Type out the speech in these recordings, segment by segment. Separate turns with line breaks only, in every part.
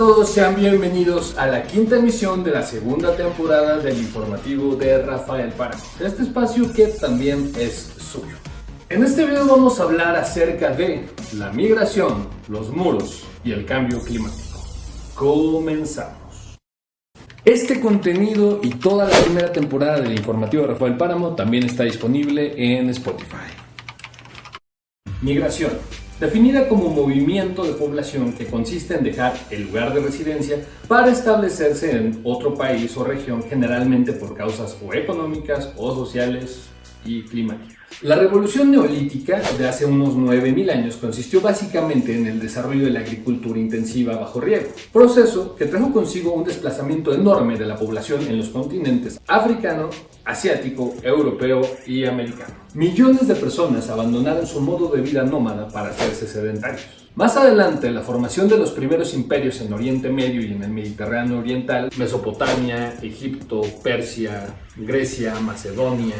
todos, sean bienvenidos a la quinta emisión de la segunda temporada del informativo de Rafael Páramo, este espacio que también es suyo. En este video vamos a hablar acerca de la migración, los muros y el cambio climático. Comenzamos. Este contenido y toda la primera temporada del informativo de Rafael Páramo también está disponible en Spotify. Migración. Definida como movimiento de población que consiste en dejar el lugar de residencia para establecerse en otro país o región, generalmente por causas o económicas o sociales y climáticas. La revolución neolítica de hace unos 9000 años consistió básicamente en el desarrollo de la agricultura intensiva bajo riego, proceso que trajo consigo un desplazamiento enorme de la población en los continentes africano, asiático, europeo y americano. Millones de personas abandonaron su modo de vida nómada para hacerse sedentarios. Más adelante, la formación de los primeros imperios en Oriente Medio y en el Mediterráneo Oriental, Mesopotamia, Egipto, Persia, Grecia, Macedonia,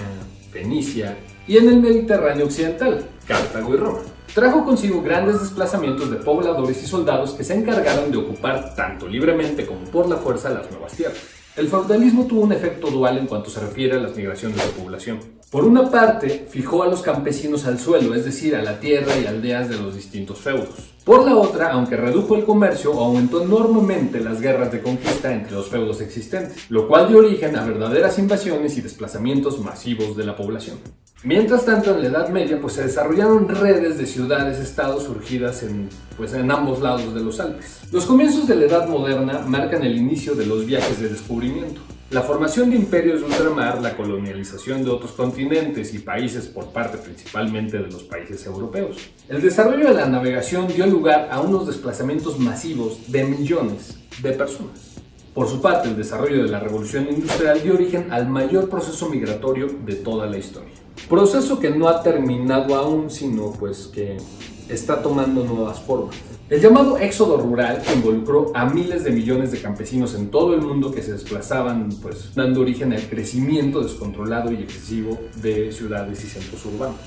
Fenicia y en el Mediterráneo Occidental, Cartago y Roma, trajo consigo grandes desplazamientos de pobladores y soldados que se encargaron de ocupar tanto libremente como por la fuerza las nuevas tierras. El feudalismo tuvo un efecto dual en cuanto se refiere a las migraciones de población. Por una parte, fijó a los campesinos al suelo, es decir, a la tierra y aldeas de los distintos feudos. Por la otra, aunque redujo el comercio, aumentó enormemente las guerras de conquista entre los feudos existentes, lo cual dio origen a verdaderas invasiones y desplazamientos masivos de la población. Mientras tanto, en la Edad Media se desarrollaron redes de ciudades-estados surgidas en ambos lados de los Alpes. Los comienzos de la Edad Moderna marcan el inicio de los viajes de descubrimiento. La formación de imperios de ultramar, la colonialización de otros continentes y países por parte principalmente de los países europeos. El desarrollo de la navegación dio lugar a unos desplazamientos masivos de millones de personas. Por su parte, el desarrollo de la revolución industrial dio origen al mayor proceso migratorio de toda la historia. Proceso que no ha terminado aún, sino que está tomando nuevas formas. El llamado éxodo rural involucró a miles de millones de campesinos en todo el mundo que se desplazaban, dando origen al crecimiento descontrolado y excesivo de ciudades y centros urbanos.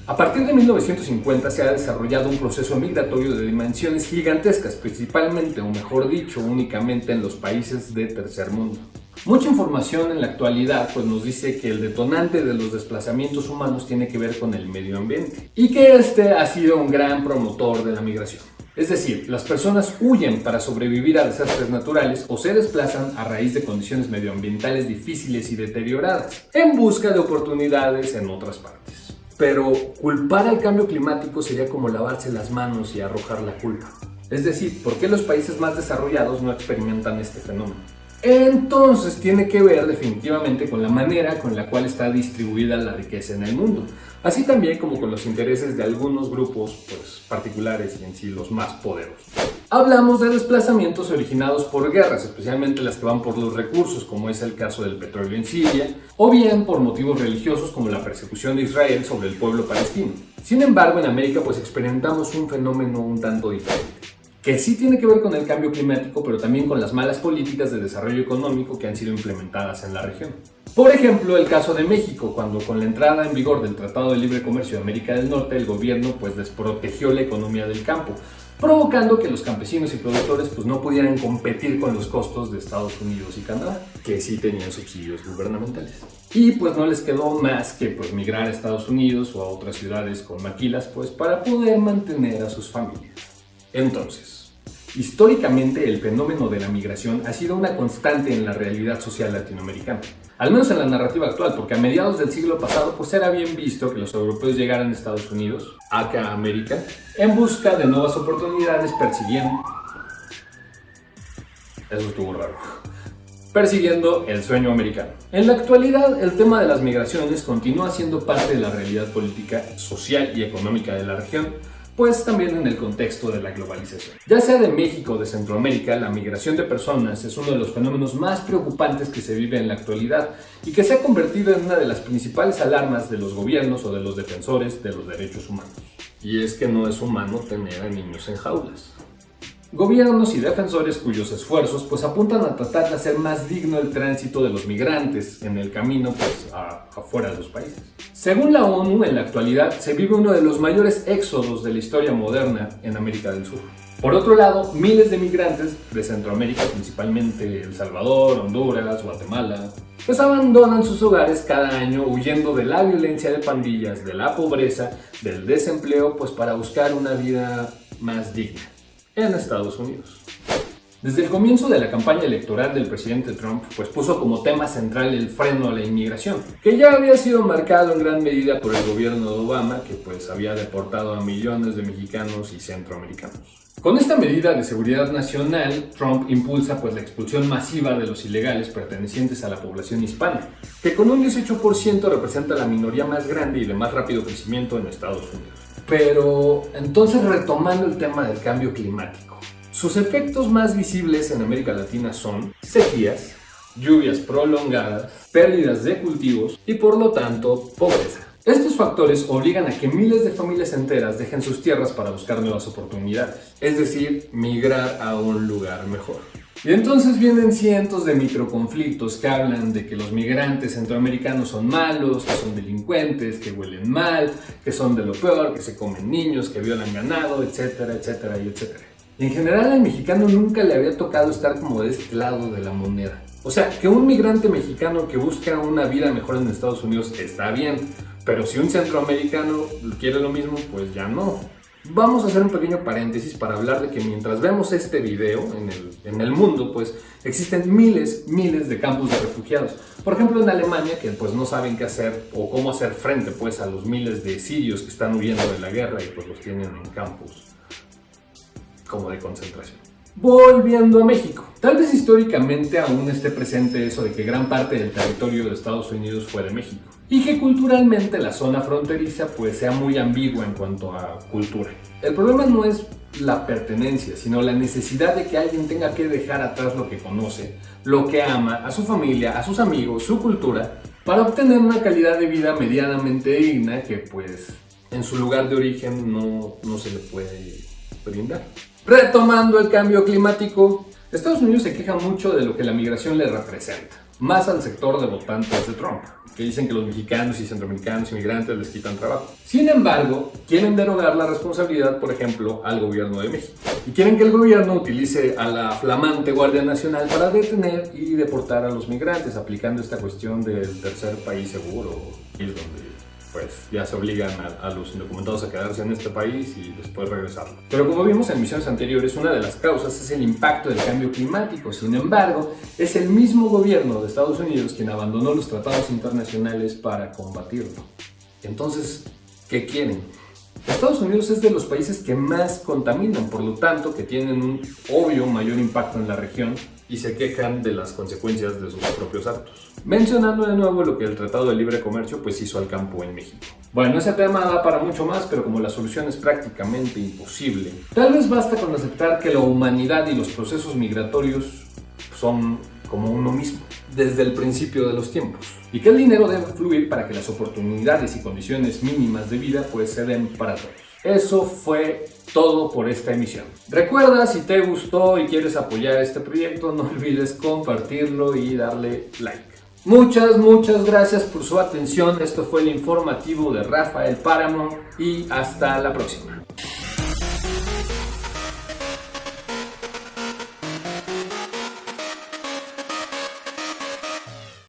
A partir de 1950 se ha desarrollado un proceso migratorio de dimensiones gigantescas, principalmente, o mejor dicho, únicamente en los países de tercer mundo. Mucha información en la actualidad nos dice que el detonante de los desplazamientos humanos tiene que ver con el medio ambiente y que este ha sido un gran promotor de la migración. Es decir, las personas huyen para sobrevivir a desastres naturales o se desplazan a raíz de condiciones medioambientales difíciles y deterioradas, en busca de oportunidades en otras partes. Pero culpar al cambio climático sería como lavarse las manos y arrojar la culpa. Es decir, ¿por qué los países más desarrollados no experimentan este fenómeno? Entonces tiene que ver definitivamente con la manera con la cual está distribuida la riqueza en el mundo, así también como con los intereses de algunos grupos particulares y en sí los más poderosos. Hablamos de desplazamientos originados por guerras, especialmente las que van por los recursos, como es el caso del petróleo en Siria, o bien por motivos religiosos como la persecución de Israel sobre el pueblo palestino. Sin embargo, en América experimentamos un fenómeno un tanto diferente, que sí tiene que ver con el cambio climático, pero también con las malas políticas de desarrollo económico que han sido implementadas en la región. Por ejemplo, el caso de México, cuando con la entrada en vigor del Tratado de Libre Comercio de América del Norte, el gobierno desprotegió la economía del campo, provocando que los campesinos y productores no pudieran competir con los costos de Estados Unidos y Canadá, que sí tenían subsidios gubernamentales. Y no les quedó más que migrar a Estados Unidos o a otras ciudades con maquilas para poder mantener a sus familias. Entonces, históricamente el fenómeno de la migración ha sido una constante en la realidad social latinoamericana, al menos en la narrativa actual, porque a mediados del siglo pasado era bien visto que los europeos llegaran a Estados Unidos, acá a América, en busca de nuevas oportunidades, persiguiendo el sueño americano. En la actualidad, el tema de las migraciones continúa siendo parte de la realidad política, social y económica de la región, también en el contexto de la globalización. Ya sea de México o de Centroamérica, la migración de personas es uno de los fenómenos más preocupantes que se vive en la actualidad y que se ha convertido en una de las principales alarmas de los gobiernos o de los defensores de los derechos humanos. Y es que no es humano tener a niños en jaulas. Gobiernos y defensores cuyos esfuerzos pues apuntan a tratar de hacer más digno el tránsito de los migrantes en el camino pues afuera de los países. Según la ONU, en la actualidad se vive uno de los mayores éxodos de la historia moderna en América del Sur. Por otro lado, miles de migrantes de Centroamérica, principalmente El Salvador, Honduras, Guatemala, pues abandonan sus hogares cada año huyendo de la violencia de pandillas, de la pobreza, del desempleo, pues para buscar una vida más digna en Estados Unidos. Desde el comienzo de la campaña electoral del presidente Trump, pues puso como tema central el freno a la inmigración, que ya había sido marcado en gran medida por el gobierno de Obama, que pues había deportado a millones de mexicanos y centroamericanos. Con esta medida de seguridad nacional, Trump impulsa pues la expulsión masiva de los ilegales pertenecientes a la población hispana, que con un 18% representa la minoría más grande y de más rápido crecimiento en Estados Unidos. Pero entonces, retomando el tema del cambio climático, sus efectos más visibles en América Latina son sequías, lluvias prolongadas, pérdidas de cultivos y por lo tanto pobreza. Estos factores obligan a que miles de familias enteras dejen sus tierras para buscar nuevas oportunidades, es decir, migrar a un lugar mejor. Y entonces vienen cientos de microconflictos que hablan de que los migrantes centroamericanos son malos, que son delincuentes, que huelen mal, que son de lo peor, que se comen niños, que violan ganado, etcétera, etcétera y etcétera. Y en general al mexicano nunca le había tocado estar como de este lado de la moneda. O sea, que un migrante mexicano que busca una vida mejor en Estados Unidos está bien, pero si un centroamericano quiere lo mismo, pues ya no. Vamos a hacer un pequeño paréntesis para hablar de que mientras vemos este video en el mundo, pues existen miles de campos de refugiados. Por ejemplo, en Alemania, que pues no saben qué hacer o cómo hacer frente pues a los miles de sirios que están huyendo de la guerra y pues los tienen en campos como de concentración. Volviendo a México, tal vez históricamente aún esté presente eso de que gran parte del territorio de Estados Unidos fue de México y que culturalmente la zona fronteriza pues sea muy ambigua en cuanto a cultura. El problema no es la pertenencia, sino la necesidad de que alguien tenga que dejar atrás lo que conoce, lo que ama, a su familia, a sus amigos, su cultura, para obtener una calidad de vida medianamente digna que pues en su lugar de origen no se le puede brindar. Retomando el cambio climático, Estados Unidos se queja mucho de lo que la migración le representa, más al sector de votantes de Trump, que dicen que los mexicanos y centroamericanos inmigrantes les quitan trabajo. Sin embargo, quieren derogar la responsabilidad, por ejemplo, al gobierno de México, y quieren que el gobierno utilice a la flamante Guardia Nacional para detener y deportar a los migrantes, aplicando esta cuestión del tercer país seguro, que es donde pues ya se obligan a los indocumentados a quedarse en este país y después regresarlo. Pero como vimos en misiones anteriores, una de las causas es el impacto del cambio climático. Sin embargo, es el mismo gobierno de Estados Unidos quien abandonó los tratados internacionales para combatirlo. Entonces, ¿qué quieren? Estados Unidos es de los países que más contaminan, por lo tanto que tienen un obvio mayor impacto en la región y se quejan de las consecuencias de sus propios actos. Mencionando de nuevo lo que el Tratado de Libre Comercio pues hizo al campo en México. Bueno, ese tema da para mucho más, pero como la solución es prácticamente imposible, tal vez basta con aceptar que la humanidad y los procesos migratorios son como uno mismo, desde el principio de los tiempos, y que el dinero debe fluir para que las oportunidades y condiciones mínimas de vida pues se den para todos. Eso fue todo por esta emisión. Recuerda, si te gustó y quieres apoyar este proyecto, no olvides compartirlo y darle like. Muchas gracias por su atención. Esto fue el informativo de Rafael Páramo y hasta la próxima.